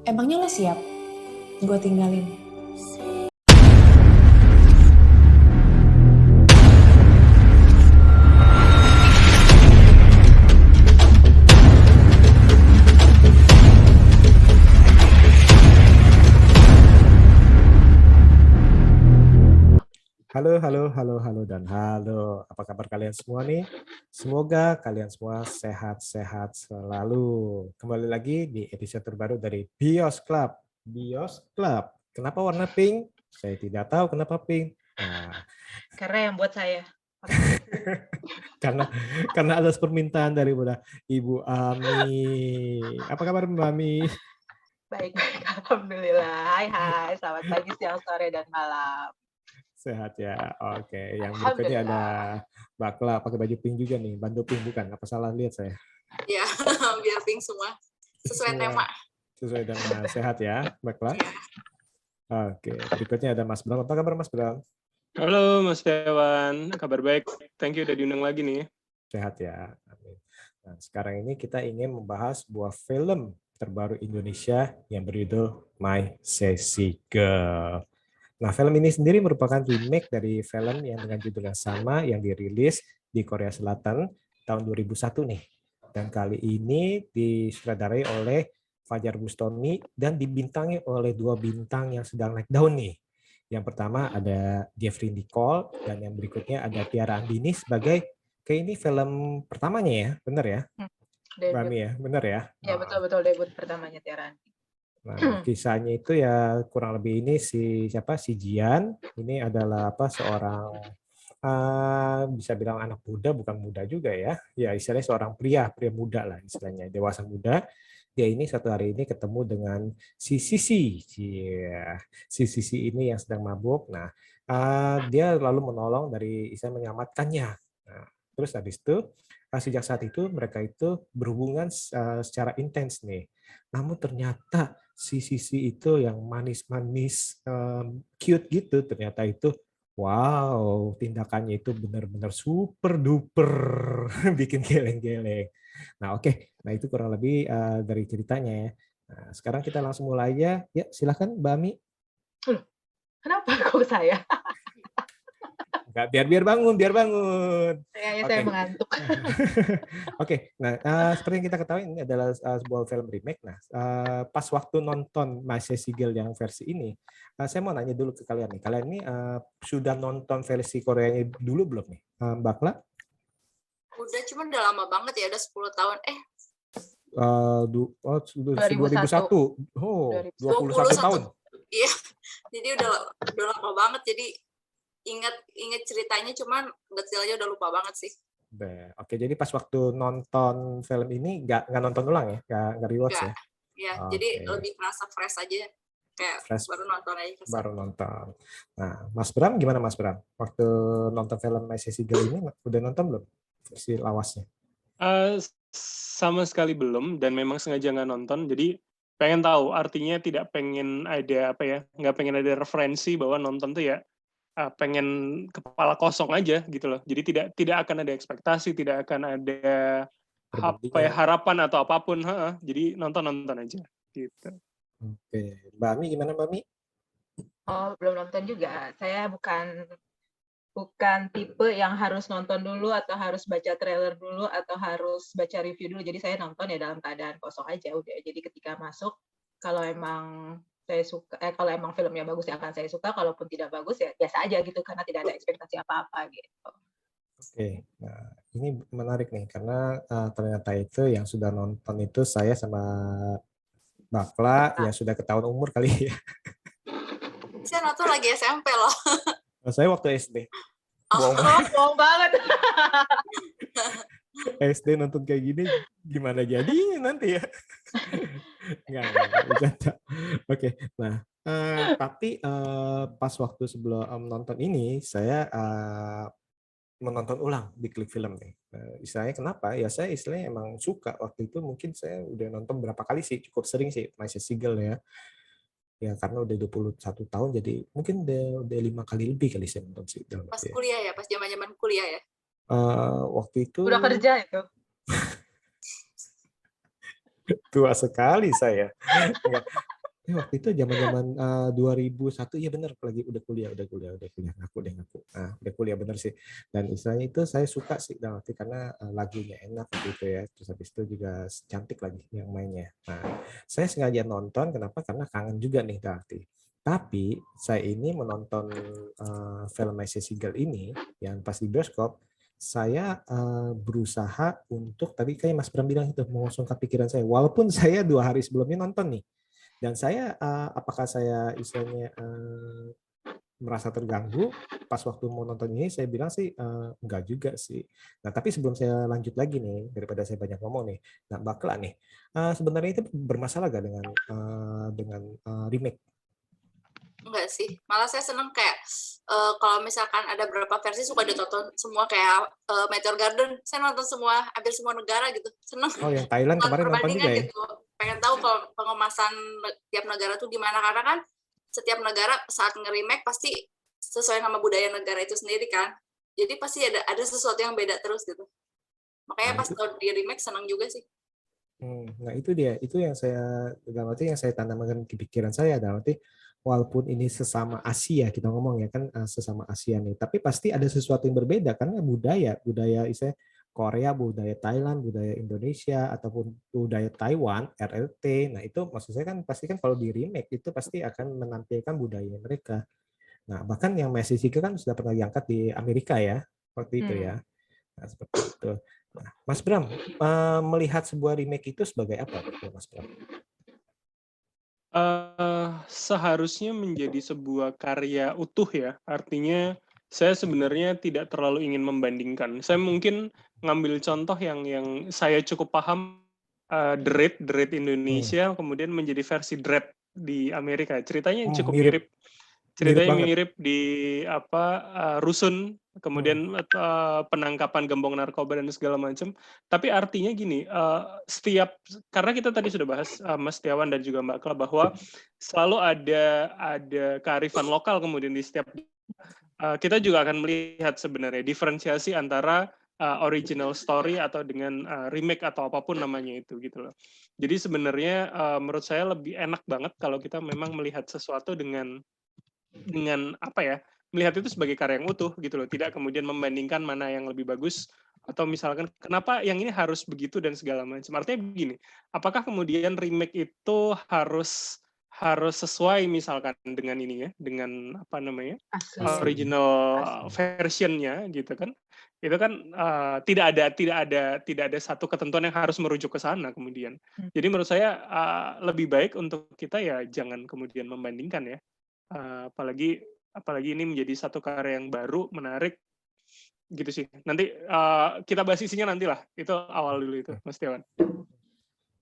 Emangnya lo siap gue tinggalin? Halo, dan halo. Apa kabar kalian semua nih? Semoga kalian semua sehat-sehat selalu. Kembali lagi di episode terbaru dari Bios Club. Bios Club. Kenapa warna pink? Saya tidak tahu kenapa pink. Nah, Karena yang buat saya. karena ada permintaan dari Ibu Ami. Apa kabar Mbak Ami? Baik, alhamdulillah. Hai, selamat pagi, siang, sore, dan malam. Sehat ya. Oke, yang berikutnya ada Bakla pakai baju pink juga nih. Bantu pink bukan? Apa salah lihat saya? Ya, biar pink semua. Sesuai tema. Sesuai tema. Sehat ya, Bakla? Ya. Oke, berikutnya ada Mas Bram. Apa kabar Mas Bram? Halo Mas Dewan, kabar baik. Thank you udah diundang lagi nih. Sehat ya. Amin. Nah, sekarang ini kita ingin membahas sebuah film terbaru Indonesia yang berjudul My Sassy Girl. Nah, film ini sendiri merupakan remake dari film yang dengan judul yang sama yang dirilis di Korea Selatan tahun 2001 nih. Dan kali ini disutradarai oleh Fajar Bustami dan dibintangi oleh dua bintang yang sedang naik daun nih. Yang pertama ada Jeffrey Nicole dan yang berikutnya ada Tiara Andini sebagai kayak ini film pertamanya ya, benar ya? Bami ya, benar ya? Ya, betul-betul debut pertamanya Tiara Andini. Nah, kisahnya itu ya kurang lebih ini si Jian ini adalah seorang bisa bilang anak muda, bukan muda juga ya. Ya istilahnya seorang pria muda lah istilahnya, dewasa muda. Dia ini satu hari ini ketemu dengan si Sisi. Si Sisi ini yang sedang mabuk. Nah, dia lalu menolong dari istilah menyelamatkannya. Nah, terus habis itu sejak saat itu mereka itu berhubungan secara intens nih. Namun ternyata si Sisi itu yang manis-manis, cute gitu, ternyata itu wow, tindakannya itu benar-benar super duper bikin geleng-geleng. Nah, oke. Nah, itu kurang lebih dari ceritanya ya. Nah, sekarang kita langsung mulai aja. Ya, silakan Mbak Ami. Kenapa kok saya? Enggak, biar bangun. Kayaknya saya mengantuk. Oke, nah seperti yang kita ketahui ini adalah sebuah film remake. Nah, pas waktu nonton My Sassy Girl yang versi ini, saya mau nanya dulu ke kalian nih. Kalian ini sudah nonton versi Koreanya dulu belum nih, Mbak Kla? Udah, cuman udah lama banget ya, udah 10 tahun. Sudah 2001. Oh, 21 tahun. Iya, jadi udah lama banget. Jadi ingat ceritanya, cuman detailnya udah lupa banget sih. Oke, jadi pas waktu nonton film ini nggak nonton ulang ya, nggak rewatch ya? Iya, jadi lebih kerasa fresh aja, kayak fresh, baru nonton aja. Baru nonton. Nah, Mas Bram gimana Mas Bram? Waktu nonton film My Sassy Girl ini udah nonton belum versi lawasnya? Sama sekali belum, dan memang sengaja nggak nonton. Jadi pengen tahu, artinya tidak pengen ada nggak pengen ada referensi bahwa nonton tuh ya pengen kepala kosong aja gitu loh. Jadi tidak akan ada ekspektasi, tidak akan ada harapan atau apapun. Jadi nonton aja gitu. Oke, Mbak Ami gimana Mbak Ami? Oh, belum nonton juga. Saya bukan tipe yang harus nonton dulu atau harus baca trailer dulu atau harus baca review dulu. Jadi saya nonton ya dalam keadaan kosong aja udah. Jadi ketika masuk, kalau emang saya suka, kalau emang filmnya bagus ya akan saya suka, kalaupun tidak bagus ya biasa aja gitu, karena tidak ada ekspektasi apa-apa gitu. Oke, nah ini menarik nih karena ternyata itu yang sudah nonton itu saya sama Bakla yang sudah ketahuan umur kali ya. Saya nonton lagi SMP loh. Saya waktu SD. Bohong banget. SD nonton kayak gini gimana jadinya nanti ya? Enggak bercanda. Oke, nah tapi pas waktu sebelum nonton ini saya menonton ulang di Klik Film nih. Istilahnya kenapa? Ya saya istilahnya emang suka waktu itu, mungkin saya udah nonton berapa kali sih, cukup sering sih My Sassy Girl ya. Ya karena udah 21 tahun jadi mungkin udah 5 kali lebih kali saya nonton sih. Pas kuliah ya, pas zaman-zaman kuliah ya. Waktu itu udah kerja itu. tua sekali saya. Waktu itu zaman-zaman 2001, iya benar, lagi udah kuliah ngaku. Nah, udah kuliah bener sih. Dan istilahnya itu saya suka sih dalam arti karena lagunya enak gitu ya. Terus habis itu juga cantik lagi yang mainnya. Nah, saya sengaja nonton kenapa? Karena kangen juga nih dalam arti. Tapi saya ini menonton film Messi Sigel ini yang pas di bioskop, saya berusaha untuk tadi kayak Mas Bram bilang itu mengosongkan pikiran saya. Walaupun saya 2 hari sebelumnya nonton nih. Dan saya, apakah saya istilahnya merasa terganggu pas waktu mau nonton ini, saya bilang sih enggak juga sih. Nah, tapi sebelum saya lanjut lagi nih, daripada saya banyak ngomong nih, nah Bakla nih, sebenarnya itu bermasalah gak dengan remake? Enggak sih, malah saya seneng kayak kalau misalkan ada beberapa versi suka ditonton semua kayak Meteor Garden, saya nonton semua, hampir semua negara gitu, seneng. Oh, yang Thailand kemarin nonton juga Perbandingan ya? gitu, pengen tahu kalau pengemasan tiap negara tuh gimana, karena kan setiap negara saat nge-remake pasti sesuai sama budaya negara itu sendiri kan, jadi pasti ada sesuatu yang beda terus gitu, makanya Nah, pas kalau di remake seneng juga sih. Nah itu dia, itu yang saya dalam arti yang saya tanamkan di pikiran saya dalam arti walaupun ini sesama Asia kita ngomong ya kan sesama Asia nih, tapi pasti ada sesuatu yang berbeda karena budaya istilah Korea, budaya Thailand, budaya Indonesia ataupun budaya Taiwan, RRT. Nah itu maksud saya kan pasti kan kalau di remake itu pasti akan menampilkan budaya mereka. Nah bahkan yang Messi Siga kan sudah pernah diangkat di Amerika ya, seperti itu ya. Nah, seperti itu. Nah, Mas Bram, melihat sebuah remake itu sebagai apa, Mas Bram? Seharusnya menjadi sebuah karya utuh ya. Artinya saya sebenarnya tidak terlalu ingin membandingkan. Saya mungkin ngambil contoh yang saya cukup paham, The Raid Indonesia, kemudian menjadi versi Dread di Amerika. Ceritanya cukup Mirip banget. mirip di Rusun, kemudian penangkapan gembong narkoba dan segala macam. Tapi artinya gini, karena kita tadi sudah bahas Mas Setiawan dan juga Mbak Kla bahwa selalu ada kearifan lokal kemudian di setiap kita juga akan melihat sebenarnya diferensiasi antara original story atau dengan remake atau apapun namanya itu gitu loh. Jadi sebenarnya menurut saya lebih enak banget kalau kita memang melihat sesuatu dengan apa ya, melihat itu sebagai karya yang utuh gitu loh, tidak kemudian membandingkan mana yang lebih bagus atau misalkan kenapa yang ini harus begitu dan segala macam. Artinya begini, apakah kemudian remake itu harus sesuai misalkan dengan ini ya, dengan apa namanya, original versionnya gitu kan? Itu kan tidak ada satu ketentuan yang harus merujuk ke sana kemudian. Jadi menurut saya lebih baik untuk kita ya jangan kemudian membandingkan ya. Apalagi ini menjadi satu karya yang baru, menarik, gitu sih. Nanti kita bahas isinya nantilah. Itu awal dulu itu, Mas Tiawan.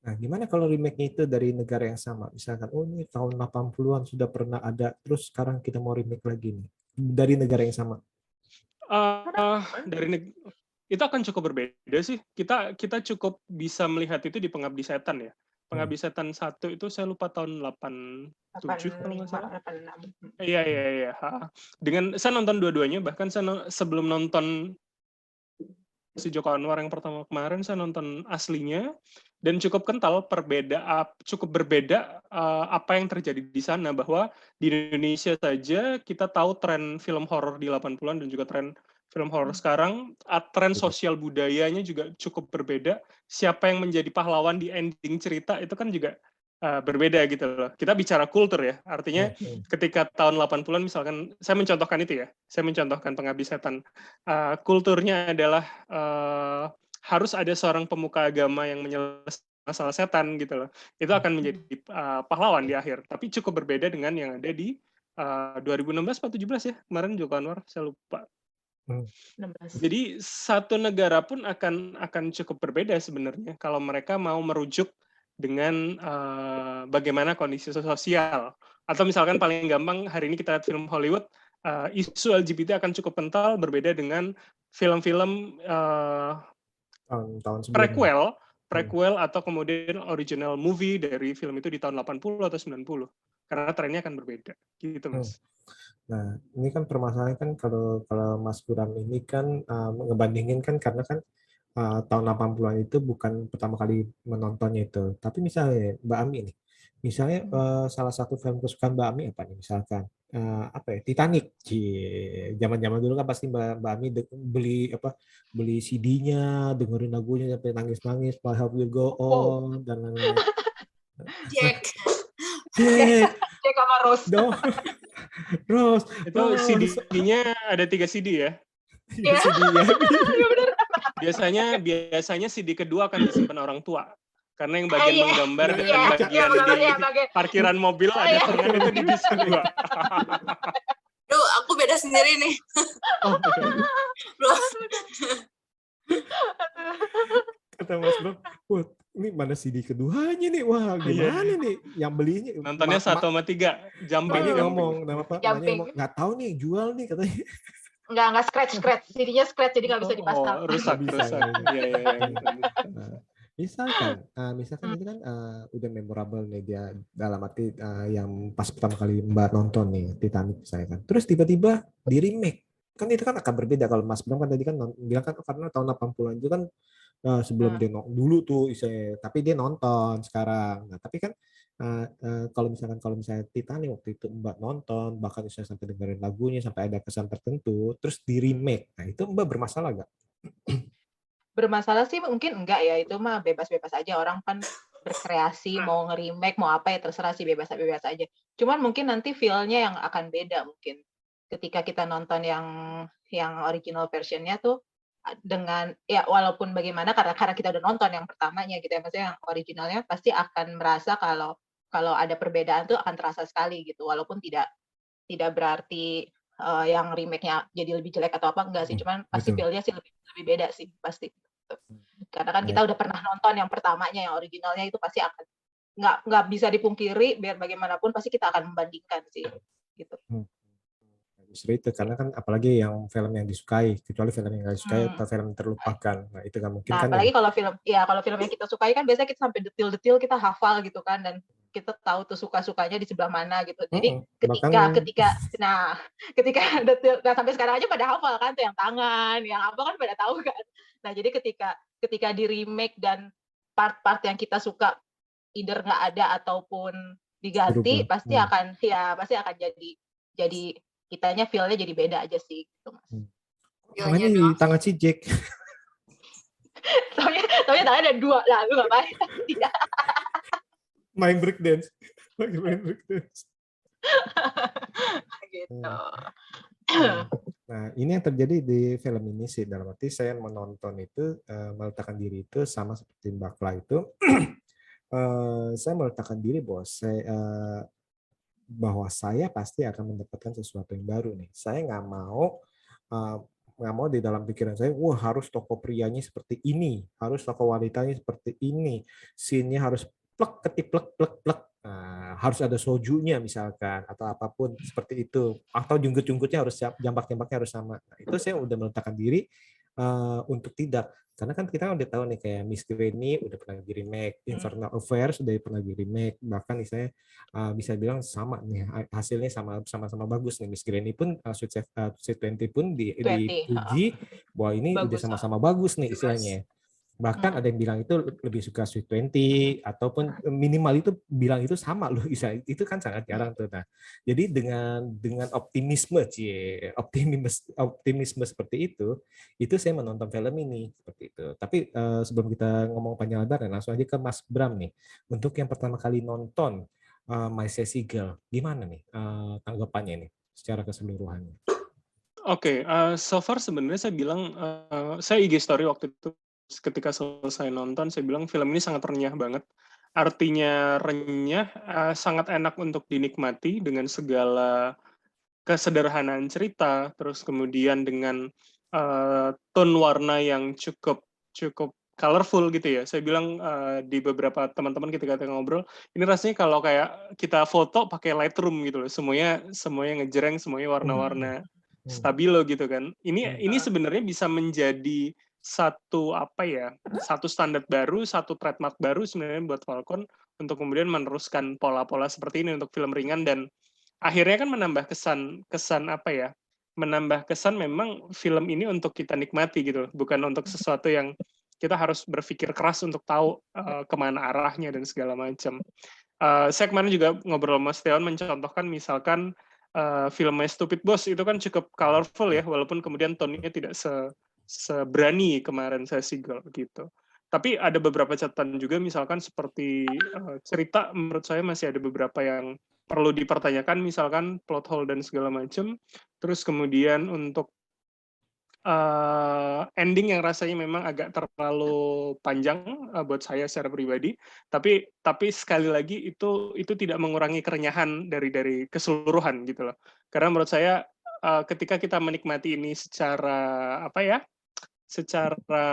Nah, gimana kalau remake-nya itu dari negara yang sama? Misalkan, oh ini tahun 80-an sudah pernah ada, terus sekarang kita mau remake lagi nih. Dari negara yang sama. Itu akan cukup berbeda sih. Kita cukup bisa melihat itu di Pengabdi Setan ya. Pengabdi Setan 1 itu saya lupa tahun 87 kalau nggak salah. Iya. Dengan saya nonton dua-duanya, bahkan saya sebelum nonton si Joko Anwar yang pertama kemarin saya nonton aslinya dan cukup kental cukup berbeda apa yang terjadi di sana, bahwa di Indonesia saja kita tahu tren film horor di 80-an dan juga tren film horor sekarang, tren sosial budayanya juga cukup berbeda. Siapa yang menjadi pahlawan di ending cerita itu kan juga berbeda gitu loh. Kita bicara kultur ya, artinya ketika tahun 80-an misalkan, saya mencontohkan itu ya, saya mencontohkan Pengabdi Setan. Kulturnya adalah harus ada seorang pemuka agama yang menyelesaikan masalah setan gitu loh. Itu akan menjadi pahlawan di akhir. Tapi cukup berbeda dengan yang ada di 2016 atau 17 ya, kemarin Joko Anwar, saya lupa. Jadi satu negara pun akan cukup berbeda sebenarnya kalau mereka mau merujuk dengan bagaimana kondisi sosial. Atau misalkan paling gampang hari ini kita lihat film Hollywood, isu LGBT akan cukup kental, berbeda dengan film-film tahun sebelumnya. prequel atau kemudian original movie dari film itu di tahun 80 atau 90. Karena trennya akan berbeda. Gitu, Mas. Nah, ini kan permasalahan kan kalau Mas Bram ini kan ngebandingin kan karena kan tahun 80-an itu bukan pertama kali menontonnya itu. Tapi misalnya Mbak Ami nih, Misalnya salah satu film kesukaan Mbak Ami apa nih? Misalkan apa ya? Titanic. Zaman-zaman dulu kan pasti Mbak Ami beli CD-nya, dengerin lagunya sampai nangis-nangis, My Heart Will Go On dan lain-lain. Jack. Jack, Cek sama Rose. no, Rose, Itu CD-nya ada 3 CD ya. Iya. CD ya. Iya benar. Biasanya CD kedua akan disimpan orang tua. Karena yang bagian menggambar Iya, dengan bagian di parkiran mobil ada tangan itu di disc kedua. Duh, aku beda sendiri nih. Oh, Bro. Kata Mas Bro, wah ini mana CD keduanya nih? Wah gimana nih? Yang belinya nontonnya 1 sama 3, jumping. Maknya jumping. ngomong, nama Pak, Jumping. nggak tahu nih jual nih katanya. Nggak scratch. CD-nya scratch jadi nggak bisa dipasang. Rusak. Nah, misalkan itu kan udah memorable nih dia dalam arti yang pas pertama kali Mbak nonton nih Titanic saya kan. Terus tiba-tiba di remake. Kan itu kan akan berbeda kalau Mas Bram kan tadi kan bilang kan karena tahun 80-an itu kan sebelum dia dulu tuh tapi dia nonton sekarang. Nah, tapi kan kalau misalnya Titanic waktu itu Mbak nonton bahkan bisa sampai dengerin lagunya sampai ada kesan tertentu terus di remake. Nah, itu Mbak bermasalah nggak? Bermasalah sih mungkin enggak ya, itu mah bebas-bebas aja, orang kan berkreasi mau nge-remake mau apa ya terserah sih, bebas-bebas aja. Cuman mungkin nanti feel-nya yang akan beda mungkin ketika kita nonton yang original version-nya tuh dengan ya walaupun bagaimana karena kita udah nonton yang pertamanya gitu ya, maksudnya yang originalnya pasti akan merasa kalau ada perbedaan tuh akan terasa sekali gitu, walaupun tidak berarti yang remake-nya jadi lebih jelek atau apa enggak sih, cuman pasti feel-nya sih lebih beda sih pasti. Karena kan kita udah pernah nonton yang pertamanya, yang originalnya itu pasti akan nggak bisa dipungkiri, biar bagaimanapun pasti kita akan membandingkan sih gitu. Justru itu karena kan apalagi yang film yang disukai, kecuali film yang nggak disukai atau film yang terlupakan. Nah itu kan mungkin kan apalagi kalau film yang kita sukai kan biasanya kita sampai detail-detail kita hafal gitu kan, dan kita tahu tuh suka-sukanya di sebelah mana gitu. Jadi ketika detail, nah sampai sekarang aja pada hafal kan tuh yang tangan, yang apa kan pada tahu kan. Nah jadi ketika di remake dan part-part yang kita suka either nggak ada ataupun diganti, pasti akan jadi kitanya feel-nya jadi beda aja sih gitu Mas. Tangannya di tangan si Jack. Soalnya tangannya ada 2 lah, lu ngapain? Main breakdance. Gitu. Nah, ini yang terjadi di film ini sih, dalam arti saya menonton itu meletakkan diri itu sama seperti Mbak Kla itu. Saya meletakkan diri bahwa saya pasti akan mendapatkan sesuatu yang baru nih. Saya nggak mau di dalam pikiran saya, wah harus tokoh prianya seperti ini, harus tokoh wanitanya seperti ini, scene-nya harus plek ketip plek. Harus ada sojunya misalkan atau apapun seperti itu, atau jungkut-jungkutnya harus jambak-jambaknya harus sama. Nah, itu saya udah meletakkan diri untuk tidak, karena kan kita udah tahu nih kayak Miss Granny udah pernah di remake, Infernal Affairs udah pernah di remake, bahkan saya bisa bilang sama nih hasilnya sama-sama bagus nih. Miss Granny pun Sweet 20 pun dipuji bahwa ini bagus, udah sama-sama bagus nih istilahnya. Bahkan ada yang bilang itu lebih suka Sweet 20 ataupun minimal itu bilang itu sama loh, itu kan sangat jarang tuh. Nah, jadi dengan optimisme seperti itu saya menonton film ini seperti itu. Tapi sebelum kita ngomong panjang lebar, langsung aja ke Mas Bram nih. Untuk yang pertama kali nonton My Sassy Girl, gimana nih tanggapannya nih secara keseluruhannya? Oke, so far sebenarnya saya bilang saya IG story waktu itu. Ketika selesai nonton, saya bilang film ini sangat renyah banget. Artinya renyah, sangat enak untuk dinikmati dengan segala kesederhanaan cerita, terus kemudian dengan tone warna yang cukup colorful gitu ya. Saya bilang di beberapa teman-teman ketika kita ngobrol, ini rasanya kalau kayak kita foto pakai Lightroom gitu loh. Semuanya ngejreng, semuanya warna-warna stabilo gitu kan. Ini sebenarnya bisa menjadi satu standar baru, satu trademark baru sebenarnya buat Falcon untuk kemudian meneruskan pola-pola seperti ini untuk film ringan, dan akhirnya kan menambah kesan memang film ini untuk kita nikmati gitu, bukan untuk sesuatu yang kita harus berpikir keras untuk tahu kemana arahnya dan segala macam. Saya kemarin juga ngobrol sama Steon mencontohkan misalkan filmnya Stupid Boss itu kan cukup colorful ya, walaupun kemudian tone-nya tidak seberani kemarin saya Seagull gitu. Tapi ada beberapa catatan juga misalkan seperti cerita menurut saya masih ada beberapa yang perlu dipertanyakan, misalkan plot hole dan segala macam. Terus kemudian untuk ending yang rasanya memang agak terlalu panjang buat saya secara pribadi, tapi sekali lagi itu tidak mengurangi kerenyahan dari keseluruhan gitu loh. Karena menurut saya ketika kita menikmati ini secara secara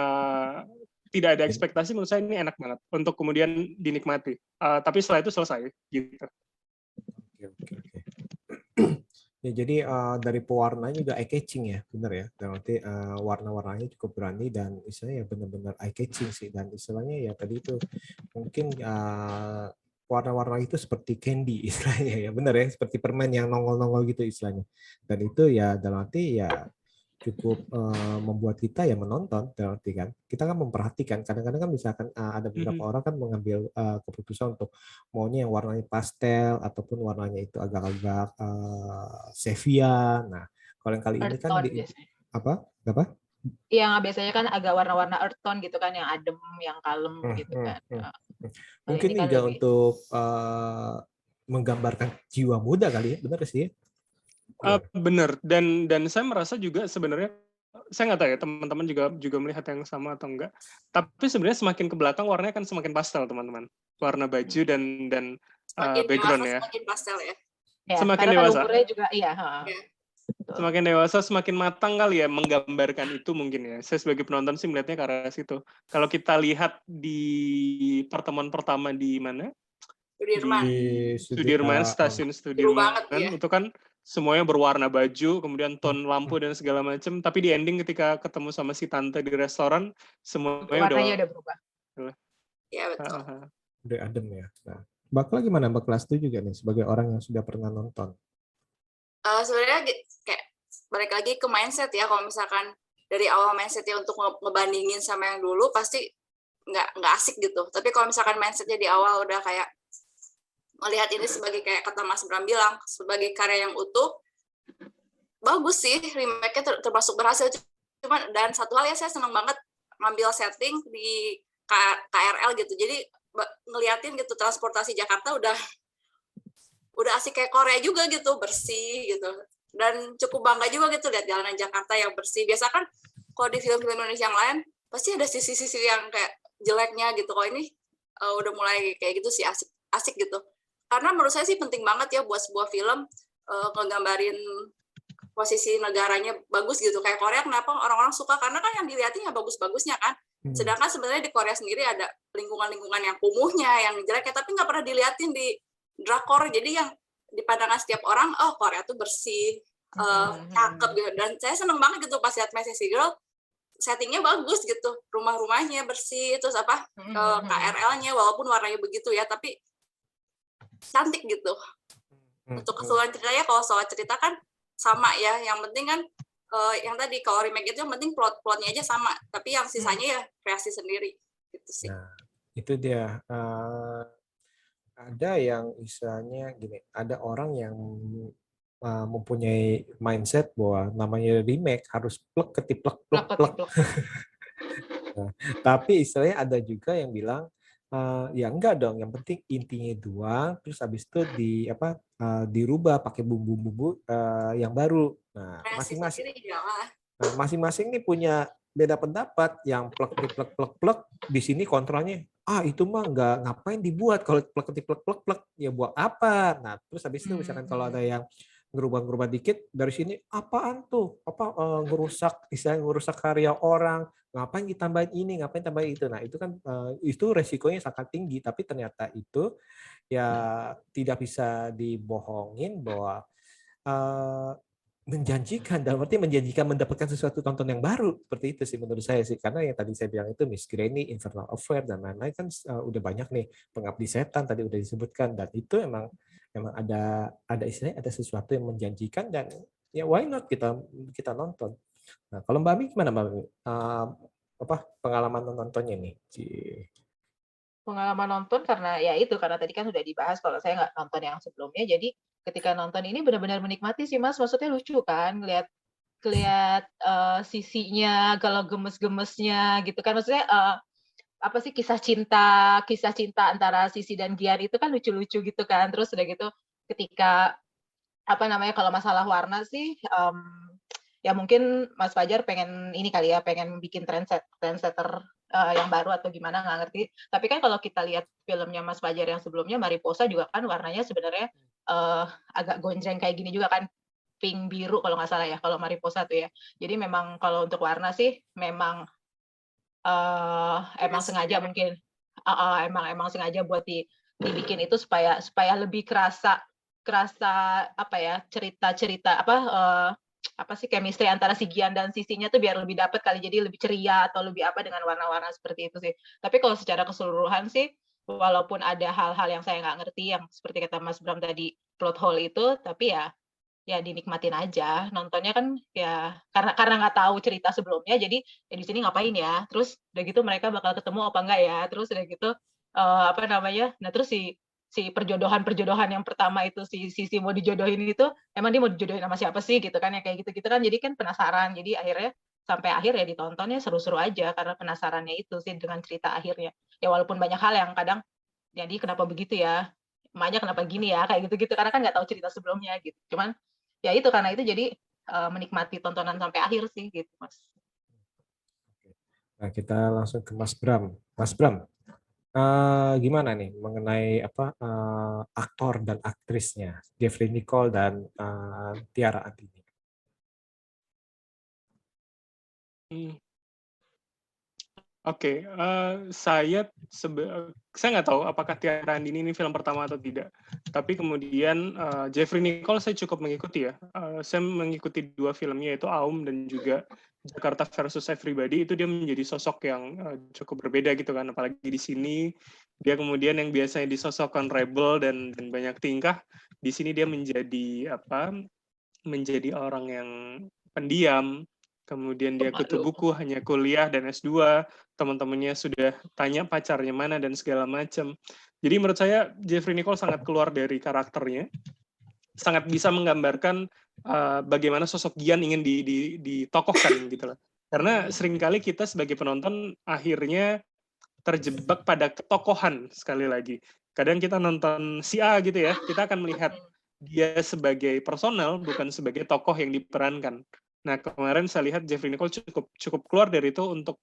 tidak ada ekspektasi, menurut saya ini enak banget untuk kemudian dinikmati. Tapi setelah itu selesai gitu. Oke. Ya, jadi dari pewarnanya juga eye catching ya, benar ya. Berarti warna-warnanya cukup berani dan istilahnya ya benar-benar eye catching sih. Dan istilahnya ya tadi itu mungkin warna-warna itu seperti candy istilahnya ya, benar ya, seperti permen yang nongol-nongol gitu istilahnya. Dan itu ya dalam arti ya cukup membuat kita ya menonton, berarti kan kita kan memperhatikan. Kadang-kadang kan misalkan ada beberapa orang kan mengambil keputusan untuk maunya yang warnanya pastel ataupun warnanya itu agak-agak sepia. Nah, kalau yang kali ini kan Earth tone di biasanya. apa? Yang biasanya kan agak warna-warna earth tone gitu kan, yang adem, yang kalem gitu kan. Kali Mungkin ini kan juga lebih untuk menggambarkan jiwa muda kali ya, benar sih? Benar, dan saya merasa juga sebenarnya, saya nggak tahu ya teman-teman juga melihat yang sama atau enggak. Tapi sebenarnya semakin ke belakang warnanya kan semakin pastel teman-teman, warna baju dan Semakin background dewasa ya. semakin pastel ya. Semakin karena kan dewasa. umurnya juga iya. Semakin dewasa semakin matang kali ya menggambarkan itu mungkin ya. Saya sebagai penonton sih melihatnya ke arah situ. Kalau kita lihat di pertemuan pertama di mana? Sudirman. Di Sudirman, stasiun Seru Sudirman, banget ya. itu kan semuanya berwarna baju, kemudian tone lampu dan segala macam. Tapi di ending ketika ketemu sama si tante di restoran, semuanya warnanya udah berubah. Iya betul. Udah adem ya. Nah, Bakla gimana? Bakla setuju juga nih sebagai orang yang sudah pernah nonton? Sebenarnya kayak balik lagi ke mindset ya. Kalau misalkan dari awal mindsetnya untuk ngebandingin sama yang dulu pasti nggak asik gitu. Tapi kalau misalkan mindsetnya di awal udah kayak melihat ini sebagai kayak kata Mas Bram bilang sebagai karya yang utuh, bagus sih remake-nya termasuk berhasil. Cuman dan satu hal ya saya senang banget ngambil setting di KRL gitu. Jadi ngeliatin gitu transportasi Jakarta udah asik kayak Korea juga gitu, bersih gitu. Dan cukup bangga juga gitu lihat jalanan Jakarta yang bersih. Biasa kan kalau di film-film Indonesia yang lain pasti ada sisi-sisi yang kayak jeleknya gitu. Kalau ini udah mulai kayak gitu sih asik gitu. Karena menurut saya sih penting banget ya buat sebuah film ngegambarin posisi negaranya bagus gitu. Kayak Korea kenapa orang-orang suka karena kan yang dilihatin ya bagus-bagusnya kan. Sedangkan sebenarnya di Korea sendiri ada lingkungan-lingkungan yang kumuhnya, yang jeleknya, tapi nggak pernah dilihatin di drakor. Jadi yang di pandangan setiap orang, oh Korea tuh bersih, cakep gitu. Dan saya seneng banget gitu pas lihat Messy Girl, settingnya bagus gitu, rumah-rumahnya bersih, terus KRL-nya walaupun warnanya begitu ya, tapi cantik gitu. Untuk keseluruhan ceritanya, kalau soal cerita kan sama ya, yang penting kan yang tadi kalau remake itu yang penting plotnya aja sama, tapi yang sisanya ya kreasi sendiri gitu sih. Nah, itu dia. Ada yang istilahnya gini, ada orang yang mempunyai mindset bahwa namanya remake harus plek ketiplek plek plek. Nah, tapi istilahnya ada juga yang bilang ya enggak dong, yang penting intinya dua, terus habis itu dirubah pakai bumbu-bumbu yang baru. Nah, masing-masing nih punya beda pendapat. Yang plek plek di sini kontranya, itu mah nggak ngapain dibuat, kalau plek ya buat apa. Nah, terus habis itu misalkan kalau ada yang ngerubah dikit dari sini, apaan tuh, ngerusak karya orang, ngapain ditambahin ini, ngapain tambahin itu. Nah, itu kan itu resikonya sangat tinggi, tapi ternyata itu ya tidak bisa dibohongin bahwa menjanjikan, dalam arti menjanjikan mendapatkan sesuatu tonton yang baru, seperti itu sih menurut saya sih. Karena yang tadi saya bilang itu Miss Granny, Infernal Affair dan lain-lain kan udah banyak nih, Pengabdi Setan tadi udah disebutkan, dan itu emang ada istilahnya, ada sesuatu yang menjanjikan, dan ya why not kita nonton. Nah, kalau Mbak Ami gimana Mbak Ami? Pengalaman nontonnya nih? pengalaman nonton karena ya itu, karena tadi kan sudah dibahas kalau saya nggak nonton yang sebelumnya, jadi ketika nonton ini benar-benar menikmati sih Mas, maksudnya lucu kan ngelihat ngelihat, sisinya, kalau gemes-gemesnya gitu kan, maksudnya, apa sih, kisah cinta antara Sisi dan Gian itu kan lucu-lucu gitu kan, terus udah gitu ketika, apa namanya, kalau masalah warna sih, ya mungkin Mas Fajar pengen ini kali ya, pengen bikin trendsetter, yang baru atau gimana nggak ngerti. Tapi kan kalau kita lihat filmnya Mas Fajar yang sebelumnya, Mariposa juga kan warnanya sebenarnya, agak gonjreng kayak gini juga kan, pink biru kalau nggak salah ya, kalau Mariposa tuh ya. Jadi memang kalau untuk warna sih memang, emang sengaja mungkin emang sengaja buat dibikin itu supaya supaya lebih kerasa kerasa apa ya, cerita-cerita apa sih, chemistry antara si Gian dan Sisinya tuh biar lebih dapet kali, jadi lebih ceria atau lebih apa dengan warna-warna seperti itu sih. Tapi kalau secara keseluruhan sih, walaupun ada hal-hal yang saya nggak ngerti yang seperti kata Mas Bram tadi, plot hole itu, tapi ya dinikmatin aja. Nontonnya kan ya karena nggak tahu cerita sebelumnya, jadi ya di sini ngapain ya, terus udah gitu mereka bakal ketemu apa enggak ya, terus udah gitu, apa namanya, nah terus si si perjodohan-perjodohan yang pertama itu si Sisi mau dijodohin itu, emang dia mau dijodohin sama siapa sih gitu kan, ya kayak gitu-gitu kan, jadi kan penasaran. Jadi akhirnya sampai akhir ya ditontonnya seru-seru aja karena penasarannya itu sih dengan cerita akhirnya. Ya walaupun banyak hal yang kadang, jadi kenapa begitu ya, emaknya kenapa gini ya, kayak gitu-gitu, karena kan nggak tahu cerita sebelumnya gitu. Cuman ya itu, karena itu jadi, menikmati tontonan sampai akhir sih gitu, Mas. Nah, kita langsung ke Mas Bram. Mas Bram, gimana nih mengenai apa aktor dan aktrisnya Jeffrey Nicole dan Tiara Andini? Oke, saya nggak tahu apakah Tiara Andini ini film pertama atau tidak. Tapi kemudian Jeffrey Nicole saya cukup mengikuti ya. Saya mengikuti 2 filmnya, yaitu Aum dan juga Jakarta versus Everybody. Itu dia menjadi sosok yang cukup berbeda gitu kan. Apalagi di sini dia kemudian yang biasanya disosokkan rebel dan banyak tingkah, di sini dia menjadi orang yang pendiam. Kemudian dia kutu buku, hanya kuliah dan S2, teman-temannya sudah tanya pacarnya mana dan segala macam. Jadi menurut saya Jeffrey Nicole sangat keluar dari karakternya, sangat bisa menggambarkan bagaimana sosok Gian ingin ditokohkan gitu loh. Karena seringkali kita sebagai penonton akhirnya terjebak pada ketokohan sekali lagi. Kadang kita nonton si A gitu ya, kita akan melihat dia sebagai personal, bukan sebagai tokoh yang diperankan. Nah, kemarin saya lihat Jeffrey Nicole cukup keluar dari itu untuk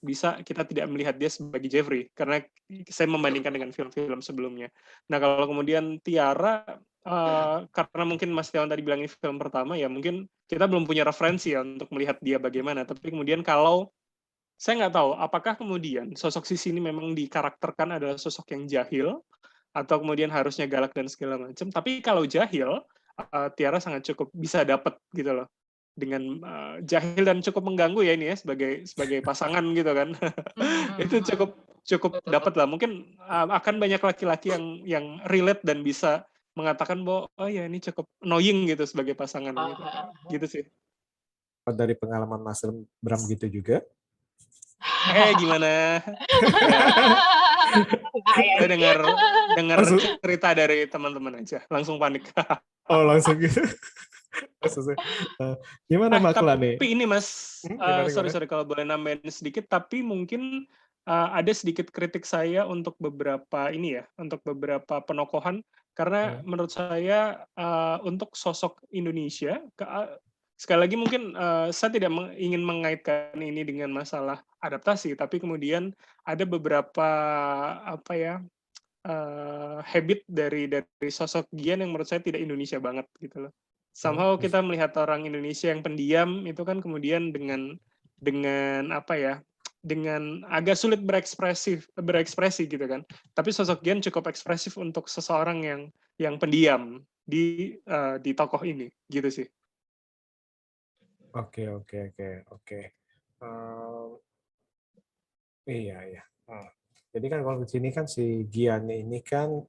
bisa kita tidak melihat dia sebagai Jeffrey, karena saya membandingkan dengan film-film sebelumnya. Nah, kalau kemudian Tiara, karena mungkin Mas Tiawan tadi bilang ini film pertama, ya mungkin kita belum punya referensi ya untuk melihat dia bagaimana. Tapi kemudian kalau saya nggak tahu apakah kemudian sosok Sisi ini memang dikarakterkan adalah sosok yang jahil, atau kemudian harusnya galak dan segala macam. Tapi kalau jahil, Tiara sangat cukup bisa dapat gitu loh, dengan jahil dan cukup mengganggu ya ini ya sebagai pasangan gitu kan. Itu cukup dapat lah. Mungkin akan banyak laki-laki yang relate dan bisa mengatakan bahwa oh ya ini cukup annoying gitu sebagai pasangan gitu. Gitu sih. Dari pengalaman Mas Bram gitu juga? Gimana? Saya dengar cerita dari teman-teman aja, langsung panik. Oh, langsung gitu. Gimana Makla nih? Tapi ini Mas, sorry kalau boleh nambahin sedikit, tapi mungkin ada sedikit kritik saya untuk beberapa penokohan, karena menurut saya untuk sosok Indonesia, sekali lagi mungkin saya tidak ingin mengaitkan ini dengan masalah adaptasi, tapi kemudian ada beberapa habit dari sosok Gian yang menurut saya tidak Indonesia banget gitu loh. Somehow kita melihat orang Indonesia yang pendiam itu kan kemudian dengan dengan agak sulit berekspresi gitu kan. Tapi sosok Gian cukup ekspresif untuk seseorang yang pendiam di tokoh ini gitu sih. Oke. Iya. Jadi kan kalau di sini kan si Gian ini kan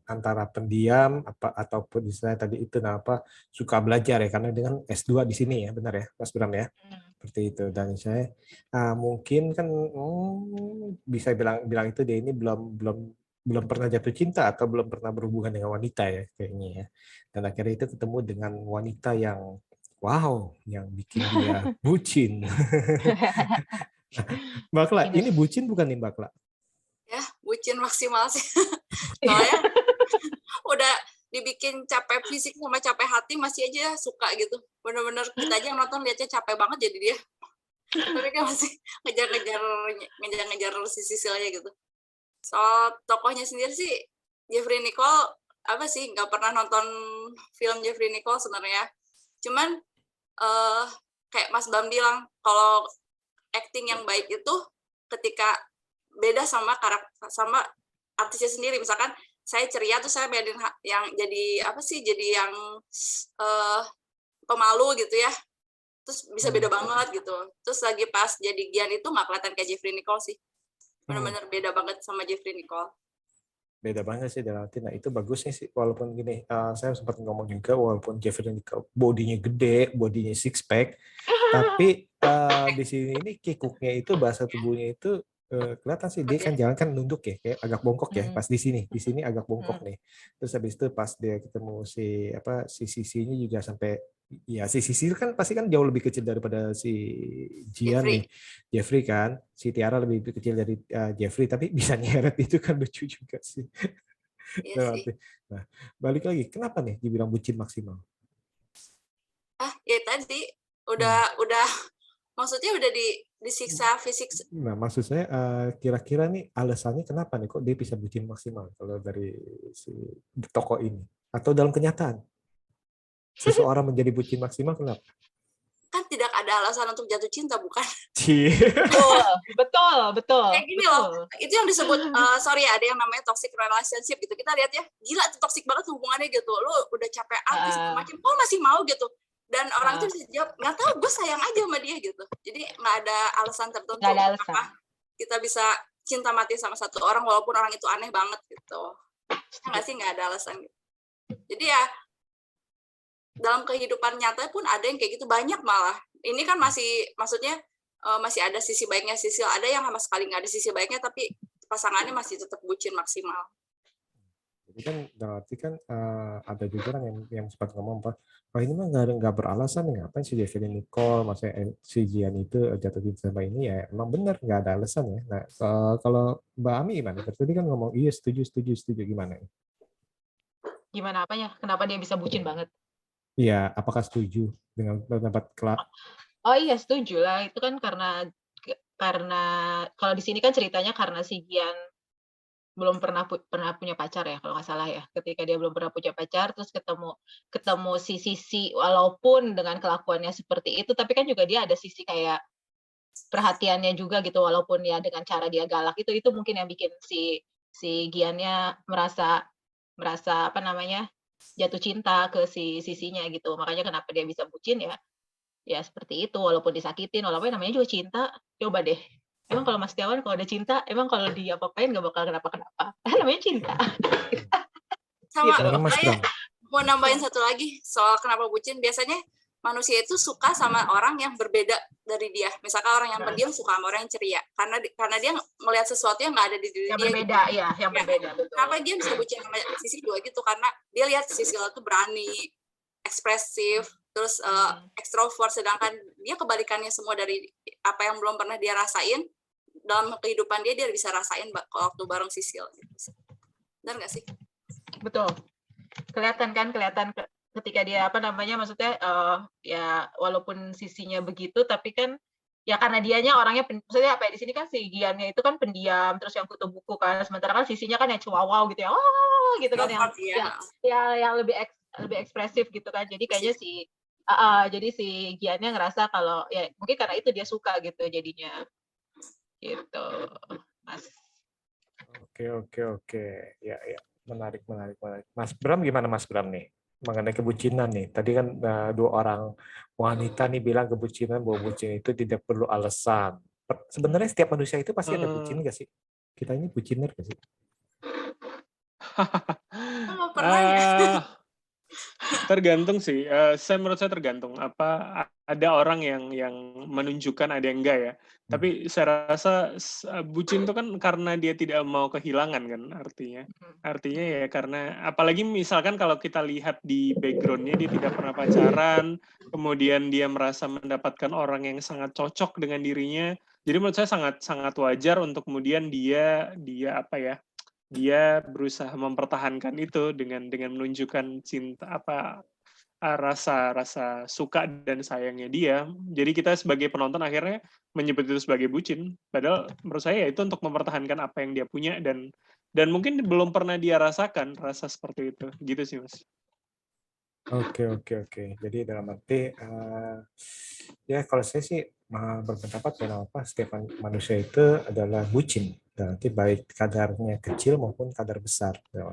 antara pendiam ataupun istilahnya tadi itu suka belajar ya, karena dengan S2 di sini ya, benar ya Mas Bram ya. Seperti itu. Dan saya mungkin kan bisa bilang itu dia ini belum pernah jatuh cinta atau belum pernah berhubungan dengan wanita ya kayaknya ya. Dan akhirnya itu ketemu dengan wanita yang wow, yang bikin dia bucin. Mbak Kla, ini bucin bukan nih Mbak Kla? Ya, bucin maksimal sih. Soalnya udah dibikin capek fisik sama capek hati masih aja suka gitu. Bener-bener kita aja yang nonton lihatnya capek banget jadi dia. Tapi dia masih ngejar-ngejar si Sisilnya gitu. Soal tokohnya sendiri sih Jeffrey Nicole apa sih nggak pernah nonton film Jeffrey Nicole sebenarnya. Cuman kayak Mas Bam bilang kalau acting yang baik itu ketika beda sama karakter sama artisnya sendiri. Misalkan saya ceria tuh saya mainin yang jadi apa sih jadi yang pemalu gitu ya. Terus bisa beda banget gitu. Terus lagi pas jadi Gian itu nggak kelihatan kayak Jeffrey Nicole sih. Benar-benar beda banget sama Jeffrey Nicole. Beda banget sih dalam arti. Nah itu bagusnya sih walaupun gini saya sempat ngomong juga walaupun Jeffrey Nicole bodinya gede, bodinya six pack, tapi di sini ini kikuknya itu bahasa tubuhnya itu kelihatan sih dia kan jalan kan nunduk ya kayak agak bongkok ya pas di sini agak bongkok nih. Terus habis itu pas dia ketemu si Sisinya juga sampai ya si Sisi kan pasti kan jauh lebih kecil daripada si Jian nih. Jeffrey kan, si Tiara lebih kecil dari Jeffrey tapi bisa nyeret itu kan lucu juga sih. Iya sih. Nah, balik lagi, kenapa nih dibilang bucin maksimal? Ya tadi udah maksudnya udah disiksa fisik. Nah, maksud saya kira-kira nih alasannya kenapa nih kok dia bisa bucin maksimal kalau dari si tokoh ini atau dalam kenyataan? Seseorang menjadi bucin maksimal kenapa? Kan tidak ada alasan untuk jatuh cinta, bukan? Betul. Kayak gini loh, itu yang disebut, sorry ada yang namanya toxic relationship gitu. Kita lihat ya, gila tuh toxic banget hubungannya gitu. Lu udah capek artis macam, kok masih mau gitu. Dan orang itu bisa jawab, nggak tahu, gue sayang aja sama dia gitu. Jadi nggak ada alasan tertentu kenapa kita bisa cinta mati sama satu orang walaupun orang itu aneh banget gitu. Nggak sih, nggak ada alasan gitu. Jadi ya dalam kehidupan nyata pun ada yang kayak gitu banyak malah. Ini kan maksudnya masih ada sisi baiknya Sisil, ada yang sama sekali nggak ada sisi baiknya tapi pasangannya masih tetap bucin maksimal. Jadi kan berarti kan ada juga kan yang sempat ngomong Pak, ini mah nggak beralasan nih ngapain si Jeffrey Nicole, maksudnya si Jian itu jatuh cinta sama ini ya emang benar nggak ada alasan ya. Nah kalau Mbak Ami gimana? Tadi kan ngomong iya setuju gimana? Gimana apanya? Kenapa dia bisa bucin banget? Iya, apakah setuju dengan pendapat Kla? Oh iya setuju lah, itu kan karena kalau di sini kan ceritanya karena si Gian belum pernah punya pacar ya kalau nggak salah ya. Ketika dia belum pernah punya pacar, terus ketemu si Sisi, walaupun dengan kelakuannya seperti itu, tapi kan juga dia ada sisi kayak perhatiannya juga gitu, walaupun ya dengan cara dia galak itu mungkin yang bikin si Giannya merasa apa namanya jatuh cinta ke si Sisinya gitu. Makanya kenapa dia bisa bucin ya seperti itu, walaupun disakitin, walaupun namanya juga cinta. Coba deh, emang kalau Mas Tiawan kalau ada cinta, emang kalau dia apa-apain nggak bakal kenapa-kenapa. Namanya cinta. Sama Gitu. saya mau nambahin satu lagi soal kenapa bucin. Biasanya manusia itu suka sama orang yang berbeda dari dia. Misalkan orang yang pendiam suka sama orang yang ceria karena dia melihat sesuatu yang nggak ada di diri yang dia berbeda gitu. Ya yang berbeda, betul. Kenapa dia bisa bucin sama Sisi juga gitu, karena dia lihat Sisi itu berani, ekspresif, terus ekstrovert, sedangkan dia kebalikannya semua dari apa yang belum pernah dia rasain dalam kehidupan dia bisa rasain waktu bareng Sisil gitu. Benar nggak sih? Betul. Kelihatan ketika dia apa namanya, maksudnya ya walaupun Sisinya begitu, tapi kan ya karena dianya orangnya maksudnya apa ya, di sini kan si Giannya itu kan pendiam, terus yang kutu buku kan, sementara kan Sisinya kan yang wow gitu ya, gitu kan, yang lebih ekspresif gitu kan. Jadi kayaknya jadi si Giannya ngerasa kalau ya mungkin karena itu dia suka gitu jadinya gitu, Mas. Oke. Ya. Menarik. Mas Bram gimana Mas Bram nih? Mengenai kebucinan nih. Tadi kan dua orang wanita nih bilang kebucinan bahwa bucin itu tidak perlu alasan. Sebenarnya setiap manusia itu pasti ada bucin nggak sih? Kita ini buciner nggak sih? Tergantung sih, menurut saya tergantung, ada orang yang menunjukkan, ada yang enggak ya. Tapi saya rasa bucin itu kan karena dia tidak mau kehilangan kan artinya. Artinya ya karena apalagi misalkan kalau kita lihat di background-nya dia tidak pernah pacaran, kemudian dia merasa mendapatkan orang yang sangat cocok dengan dirinya. Jadi menurut saya sangat sangat wajar untuk kemudian dia dia berusaha mempertahankan itu dengan menunjukkan cinta rasa suka dan sayangnya dia. Jadi kita sebagai penonton akhirnya menyebut itu sebagai bucin. Padahal menurut saya ya itu untuk mempertahankan apa yang dia punya dan mungkin belum pernah dia rasakan rasa seperti itu. Gitu sih, Mas. Oke. Jadi dalam arti ya kalau saya sih berpendapat bahwa setiap manusia itu adalah bucin. Nanti baik kadarnya kecil maupun kadar besar. Nah,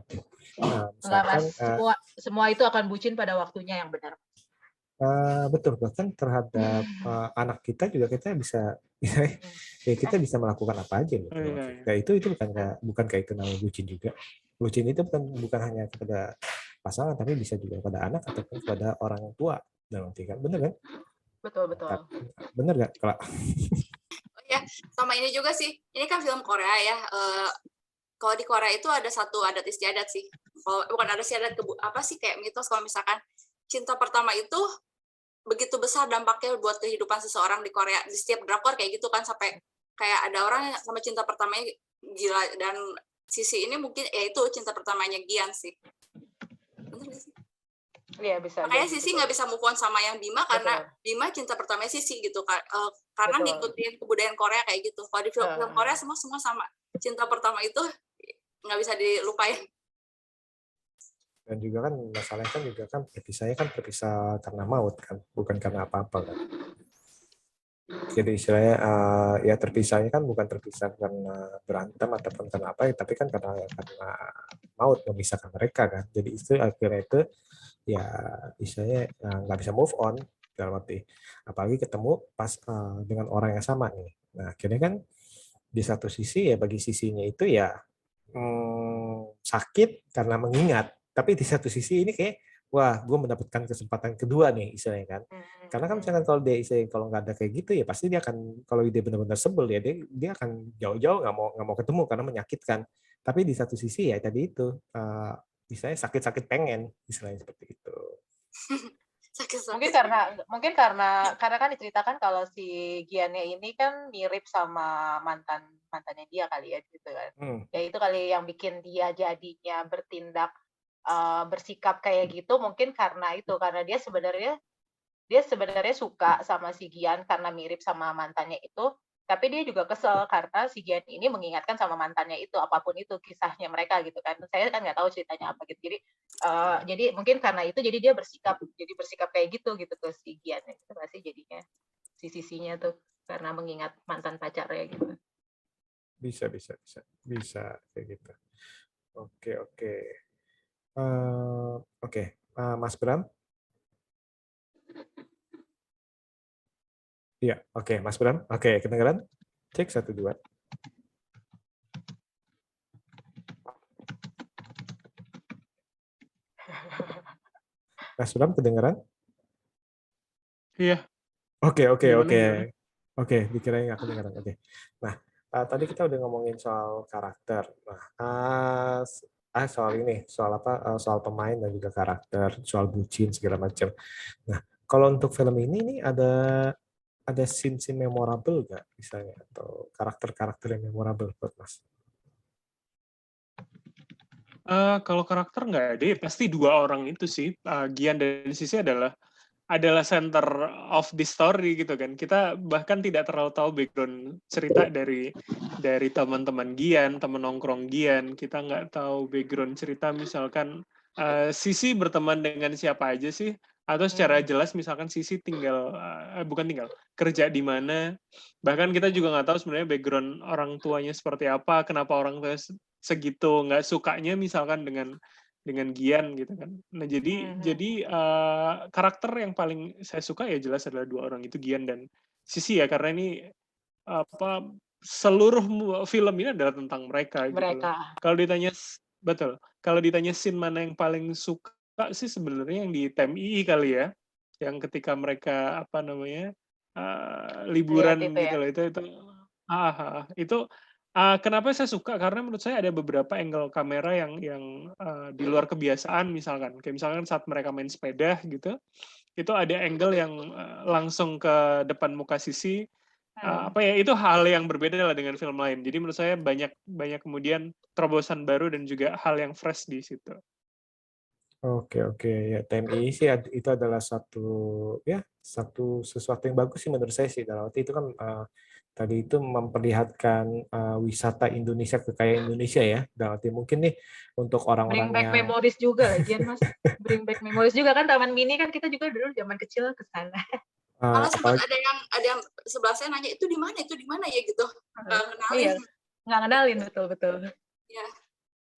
Enggak, Mas. misalkan Semua itu akan bucin pada waktunya yang benar. betul, bahkan terhadap anak kita juga kita bisa ya kita bisa melakukan apa aja gitu. Ya itu bukan kayak itu namanya bucin juga. Bucin itu bukan hanya kepada pasangan tapi bisa juga kepada anak ataupun kepada orang tua. Nanti kan bener kan? Betul. Bener nggak, Kak? Oh ya, sama ini juga sih. Ini kan film Korea ya. Kalau di Korea itu ada satu adat istiadat sih. Bukan adat istiadat, apa sih kayak mitos kalau misalkan cinta pertama itu begitu besar dampaknya buat kehidupan seseorang di Korea. Di setiap drakor kayak gitu kan, sampai kayak ada orang yang sama cinta pertamanya gila, dan Sisi ini mungkin ya itu cinta pertamanya Gian sih. Bener gak sih? Iya, bisa. Makanya Sisi nggak bisa move on sama yang Bima karena Bima cinta pertamanya Sisi gitu kan, karena ngikutin kebudayaan Korea kayak gitu. Kalau di film Korea semua sama cinta pertama itu nggak bisa dilupain. Dan juga kan masalahnya kan perpisahnya kan terpisah karena maut kan, bukan karena apa-apa kan. Jadi istilahnya ya terpisahnya kan bukan terpisah karena berantem ataupun karena apa, tapi kan karena maut memisahkan mereka kan. Jadi itu akhirnya itu ya istilahnya nggak bisa move on dalam arti apalagi ketemu pas dengan orang yang sama nih. Nah akhirnya kan di satu sisi ya bagi sisinya itu ya sakit karena mengingat, tapi di satu sisi ini kayak wah gue mendapatkan kesempatan kedua nih istilahnya kan. Karena kan misalkan kalau dia istilahnya kalau nggak ada kayak gitu ya pasti dia akan, kalau dia benar-benar sebel ya dia akan jauh-jauh nggak mau ketemu karena menyakitkan. Tapi di satu sisi ya tadi itu misalnya sakit-sakit pengen istilahnya seperti itu. Mungkin karena kan diceritakan kalau si Giannya ini kan mirip sama mantannya dia kali ya gitu kan. Ya itu kali yang bikin dia jadinya bertindak bersikap kayak gitu, mungkin karena dia sebenarnya suka sama si Gian karena mirip sama mantannya itu, tapi dia juga kesel karena si Gian ini mengingatkan sama mantannya itu, apapun itu kisahnya mereka gitu kan. Saya kan nggak tahu ceritanya apa gitu. Jadi mungkin karena itu jadi dia bersikap kayak gitu ke si Gian itu pasti jadinya si sisinya tuh karena mengingat mantan pacarnya gitu. Bisa kayak gitu. Oke, Mas Bram. Iya, oke, Mas Bram. Oke, kedengaran? Cek 1 2. Mas Bram kedengaran? Iya. Oke. Oke, dikirain nggak kedengaran. Oke. Nah, tadi kita udah ngomongin soal karakter. Nah, soal ini, soal apa? Soal pemain dan juga karakter, soal bucin segala macam. Nah, kalau untuk film ini nih ada scene memorable nggak misalnya atau karakter yang memorable buat Mas? Kalau karakter nggak ada ya, pasti 2 orang itu sih, Gian dan Sisi adalah center of the story gitu kan. Kita bahkan tidak terlalu tahu background cerita dari teman-teman Gian, teman nongkrong Gian. Kita nggak tahu background cerita misalkan Sisi berteman dengan siapa aja sih, atau secara jelas misalkan Sisi kerja di mana. Bahkan kita juga nggak tahu sebenarnya background orang tuanya seperti apa, kenapa orang tua segitu nggak sukanya misalkan dengan Gian gitu kan. Nah jadi karakter yang paling saya suka ya jelas adalah 2 orang itu, Gian dan Sisi ya, karena ini seluruh film ini adalah tentang mereka. Gitu. Kalau ditanya scene mana yang paling suka suka sih sebenarnya yang di TMI kali ya, yang ketika mereka apa namanya liburan Lihat itu gitu ya. loh, itu kenapa saya suka karena menurut saya ada beberapa angle kamera yang di luar kebiasaan, misalkan kayak misalkan saat mereka main sepeda gitu, itu ada angle yang langsung ke depan muka sisi. Apa ya, itu hal yang berbeda lah dengan film lain. Jadi menurut saya banyak kemudian terobosan baru dan juga hal yang fresh di situ. Oke, ya TMI sih itu adalah sesuatu yang bagus sih menurut saya sih. Dalam arti itu kan tadi itu memperlihatkan wisata Indonesia, kekayaan Indonesia ya. Dalam arti mungkin nih untuk Bring back orang-orangnya memories juga lagian Mas. Bring back memories juga kan, Taman Mini kan kita juga dulu zaman kecil ke sana. Malah sempat apalagi ada yang sebelah saya nanya itu di mana ya gitu. Iya, Kenalin. nggak kenalin betul. Ya.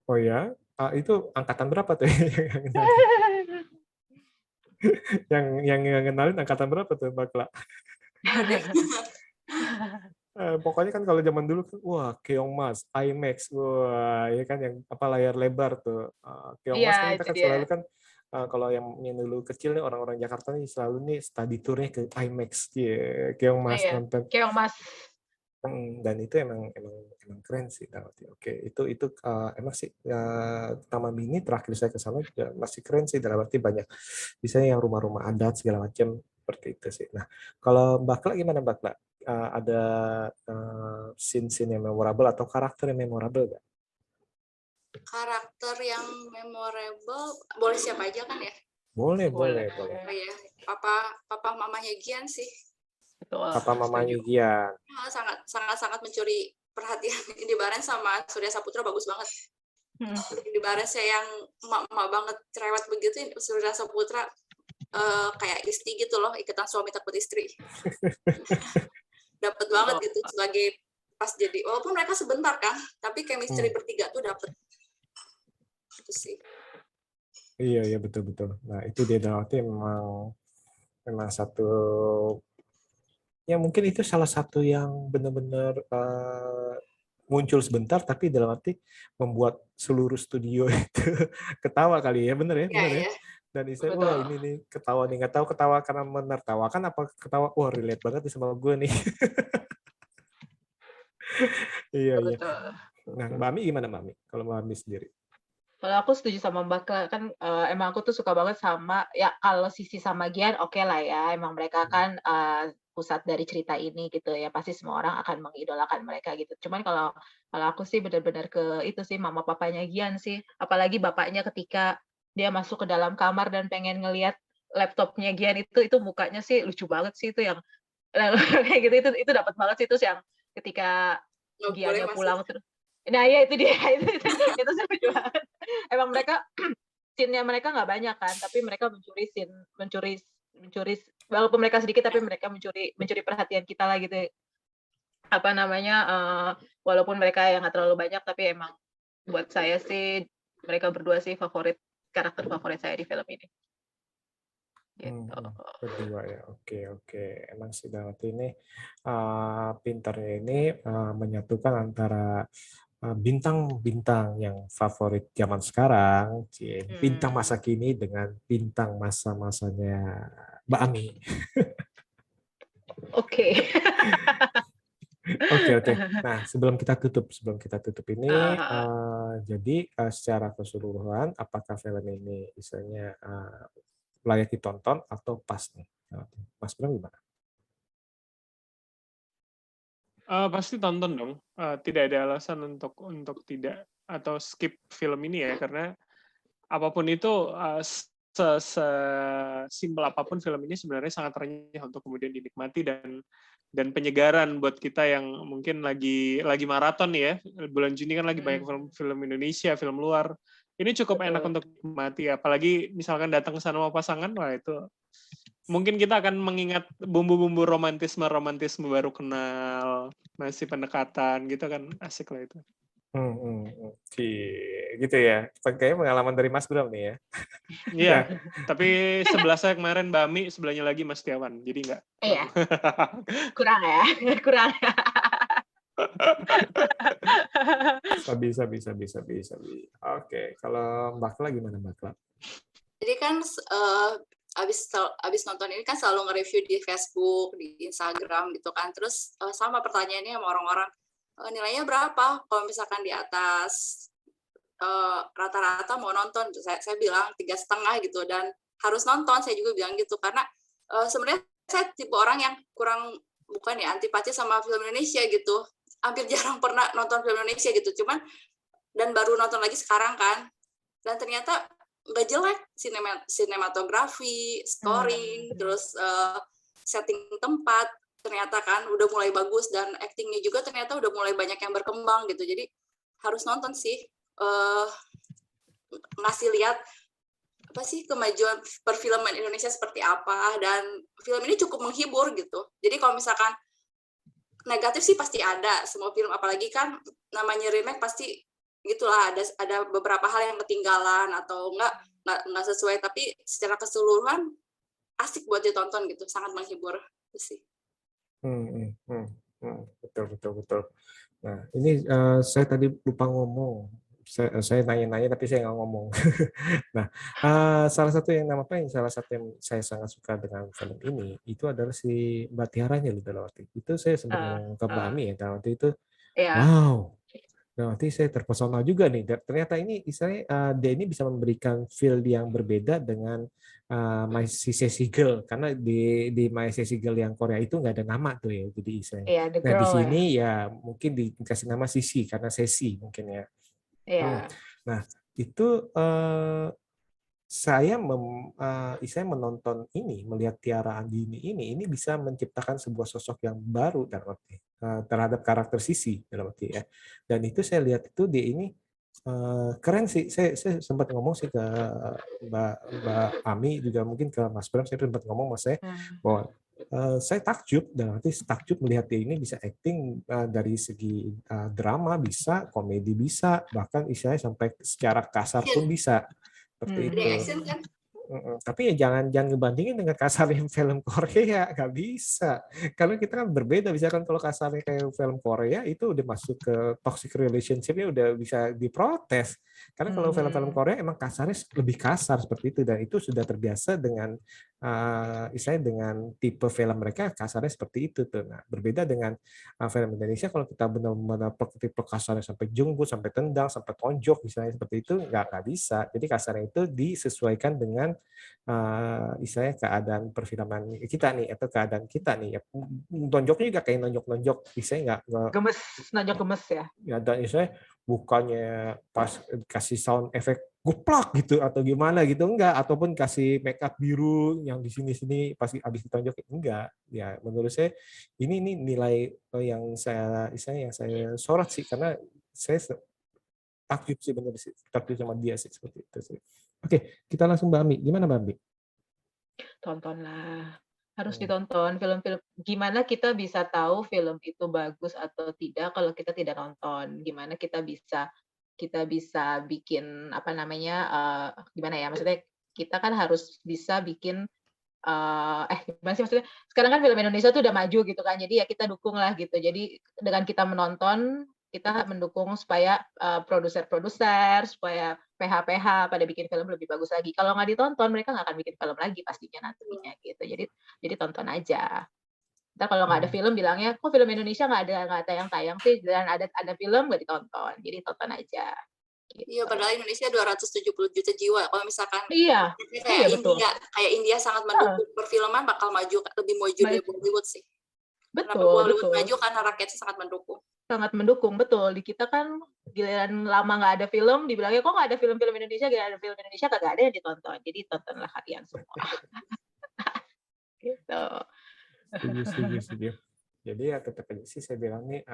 oh ya, itu angkatan berapa tuh yang ngenalin angkatan berapa tuh Mbak Kla? Pokoknya kan kalau zaman dulu kan, wah Keongmas, IMAX, wah ya kan yang apa layar lebar tuh. Keongmas kan Iya, kita itu kan dia. selalu kan kalau yang dulu kecil nih orang-orang Jakarta nih selalu nih study tournya ke IMAX, Keongmas Iya, nonton. Keong Mas. Dan itu emang keren sih. Oke, itu emang sih Taman Mini terakhir saya ke sana juga masih keren sih, dalam arti banyak misalnya yang rumah-rumah adat segala macam seperti itu sih. Nah, kalau Mbak Kla gimana Mbak Kla? Ada scene-scene yang memorable atau karakter yang memorable nggak? Karakter yang memorable boleh siapa aja kan ya? Boleh. Oh ya, papa mamanya Gian sih. Betul. Papa mamanya Gian. Sangat mencuri perhatian. Indi Barens sama Surya Saputra bagus banget. Indi Barens yang emak banget cerewet begitu, Surya Saputra kayak istri gitu loh, ikatan suami takut istri. Dapat banget gitu sebagai pas jadi, walaupun mereka sebentar kan, tapi chemistry bertiga tuh dapet. Itu sih. Iya betul. Nah itu dia, dalam arti memang satu, ya mungkin itu salah satu yang benar-benar muncul sebentar tapi dalam arti membuat seluruh studio itu ketawa kali ya, bener ya. Dan istilah, wah ini nih ketawa nih, nggak tahu ketawa karena menertawakan apa ketawa, wah relate banget nih sama gue nih. Iya. Nah Mbak Ami gimana Mbak Ami? Kalau Mbak Ami sendiri? Kalau aku setuju sama Mbak Kla, kan emang aku tuh suka banget sama, ya kalau Sisi sama Gian oke lah ya, emang mereka kan pusat dari cerita ini gitu ya, pasti semua orang akan mengidolakan mereka gitu. Cuman kalau aku sih benar-benar ke itu sih, mama papanya Gian sih, apalagi bapaknya ketika dia masuk ke dalam kamar dan pengen ngelihat laptopnya Gian, itu mukanya sih lucu banget sih, itu yang kayak gitu, itu dapat banget sih, itu yang ketika Giannya pulang terus. Nah ya itu dia, itu sih lucu banget. Emang mereka scene-nya mereka nggak banyak kan, tapi mereka mencuri walaupun mereka sedikit tapi mereka mencuri perhatian kita lah gitu. Apa namanya, walaupun mereka yang nggak terlalu banyak, tapi emang buat saya sih mereka berdua sih karakter favorit saya di film ini. Gitu. Berdua ya, oke. Emang sih dalam arti ini pintarnya ini menyatukan antara bintang-bintang yang favorit zaman sekarang, bintang masa kini dengan bintang masa-masanya Mbak Ami. Oke. Nah, sebelum kita tutup ini, jadi secara keseluruhan, apakah film ini misalnya layak ditonton atau pas nih? Mas Bram gimana? Pasti tonton dong. Tidak ada alasan untuk tidak atau skip film ini ya, karena apapun itu, sesimpel apapun film ini sebenarnya sangat renyah untuk kemudian dinikmati dan penyegaran buat kita yang mungkin lagi maraton ya. Bulan Juni kan lagi banyak film Indonesia, film luar. Ini cukup enak untuk dinikmati, apalagi misalkan datang ke sana sama pasangan, wah itu mungkin kita akan mengingat bumbu-bumbu romantisme baru kenal, masih pendekatan gitu kan, asik lah itu. Gitu ya. Kayaknya pengalaman dari Mas Bram nih ya. Iya, tapi sebelah saya kemarin Mbak Ami, sebelahnya lagi Mas Tiawan, jadi enggak. Iya. Kurang. Bisa. Oke, kalau Mbak Kla gimana Mbak Kla? Jadi kan abis nonton ini kan selalu nge-review di Facebook, di Instagram gitu kan. Terus sama pertanyaannya sama orang-orang, nilainya berapa? Kalau misalkan di atas rata-rata mau nonton, saya bilang 3,5 gitu, dan harus nonton. Saya juga bilang gitu karena sebenarnya saya tipe orang yang kurang, bukan ya, antipati sama film Indonesia gitu. Hampir jarang pernah nonton film Indonesia gitu, cuman dan baru nonton lagi sekarang kan, dan ternyata nggak jelek, sinematografi, scoring, terus setting tempat ternyata kan udah mulai bagus, dan actingnya juga ternyata udah mulai banyak yang berkembang gitu. Jadi harus nonton sih, ngasih lihat apa sih kemajuan perfilman Indonesia seperti apa, dan film ini cukup menghibur gitu. Jadi kalau misalkan negatif sih pasti ada, semua film, apalagi kan namanya remake pasti gitulah, ada beberapa hal yang ketinggalan atau enggak sesuai, tapi secara keseluruhan asik buat ditonton gitu, sangat menghibur sih. Betul. Nah, ini saya tadi lupa ngomong. Saya nanya-nanya tapi saya nggak ngomong. Nah, salah satu yang saya sangat suka dengan film ini itu adalah si Mbak Tiaranya dalam arti itu saya sempat ngomong ke Mbak Ami ya dalam arti itu, wow. Nah, nanti saya terpesona juga nih. Ternyata ini dia ini bisa memberikan feel yang berbeda dengan My Sissy Girl, karena di My Sissy Girl yang Korea itu nggak ada nama tuh ya. Jadi nah di sini ya mungkin dikasih nama Sissy karena Sesi mungkin ya. Nah itu saya menonton ini, melihat Tiara Andini ini bisa menciptakan sebuah sosok yang baru dalam arti terhadap karakter Sisi dalam arti ya. Dan itu saya lihat itu dia ini keren sih. Saya sempat ngomong sih ke Mbak Ami, juga mungkin ke Mas Bram, saya sempat ngomong sama saya bahwa saya takjub, dan nanti takjub melihat dia ini bisa acting dari segi drama bisa, komedi bisa, bahkan istilahnya sampai secara kasar pun bisa. Seperti itu. Tapi ya jangan ngebandingin dengan kasarnya film Korea, nggak bisa. Karena kita kan berbeda. Misalkan kalau kasarnya kayak film Korea itu udah masuk ke toxic relationship-nya udah bisa diprotes. Karena kalau film-film Korea emang kasarnya lebih kasar seperti itu, dan itu sudah terbiasa dengan istilahnya dengan tipe film mereka kasarnya seperti itu tuh. Nah, berbeda dengan film Indonesia, kalau kita benar-benar tipe kasarnya sampai junggu, sampai tendang, sampai tonjok misalnya seperti itu nggak bisa. Jadi kasarnya itu disesuaikan dengan istilahnya keadaan perfilman kita nih, atau keadaan kita nih ya. Tonjoknya juga kayak nonjok-nonjok, istilahnya nggak nonjok gemes ya. Ya, dan istilahnya bukannya pas kasih sound efek guplak gitu atau gimana gitu, enggak, ataupun kasih make up biru yang di sini pas habis ditonjok, enggak. Ya menurut saya ini nilai yang saya sorot sih, karena saya takjub sih, benar sih, takjub sama dia sih seperti itu sih. Oke, kita langsung Mbak Ami. Gimana Mbak Ami? Tontonlah, harus ditonton film-film. Gimana kita bisa tahu film itu bagus atau tidak kalau kita tidak nonton? Gimana kita bisa bikin apa namanya, gimana ya, maksudnya kita kan harus bisa bikin gimana sih maksudnya, sekarang kan film Indonesia tuh udah maju gitu kan, jadi ya kita dukung lah gitu. Jadi dengan kita menonton, kita mendukung supaya produser-produser, supaya PH pada bikin film lebih bagus lagi. Kalau nggak ditonton, mereka nggak akan bikin film lagi pastinya nantinya gitu. Jadi tonton aja. Ntar kalau nggak ada film bilangnya, kok film Indonesia nggak ada tayang-tayang sih, dan ada film nggak ditonton. Jadi tonton aja. Gitu. Iya, padahal Indonesia 270 juta jiwa. Kalau misalkan kayak India sangat mendukung perfilman, bakal lebih maju dari Bollywood sih. Betul. Bollywood maju karena rakyatnya sangat mendukung. Sangat mendukung, betul. Di kita kan giliran lama nggak ada film, dibilangnya kok nggak ada film-film Indonesia, giliran ada film Indonesia kagak ada yang ditonton. Jadi tontonlah kalian semua. Gitu. Setuju. Jadi ya tetap aja sih saya bilang nih,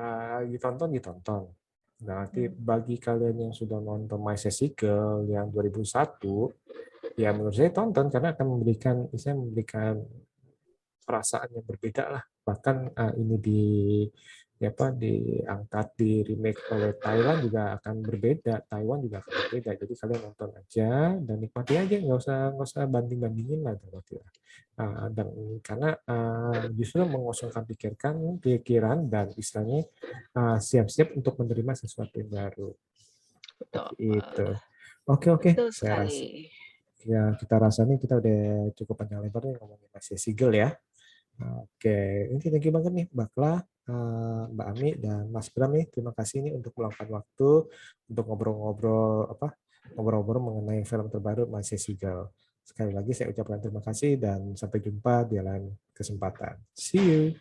ditonton. Nanti bagi kalian yang sudah nonton My Sissy Girl yang 2001, ya menurut saya tonton, karena akan memberikan perasaan yang berbeda lah. Bahkan ini diangkat di remake oleh Thailand juga akan berbeda, Taiwan juga akan berbeda. Jadi kalian nonton aja dan nikmati aja, nggak usah banding-bandingin lah berarti. Dan karena justru mengosongkan pikiran dan istilahnya siap-siap untuk menerima sesuatu yang baru. Betul. Itu. Oke. Betul Saya sekali. ya kita rasa nih kita udah cukup panjang lebar nih ngomongin Mas Sigel ya. Oke, ini thank you banget nih Mbak Kla, Mbak Ami dan Mas Bram nih. Terima kasih nih untuk meluangkan waktu untuk ngobrol-ngobrol mengenai film terbaru Mas Sigel. Sekali lagi saya ucapkan terima kasih dan sampai jumpa di lain kesempatan. See you.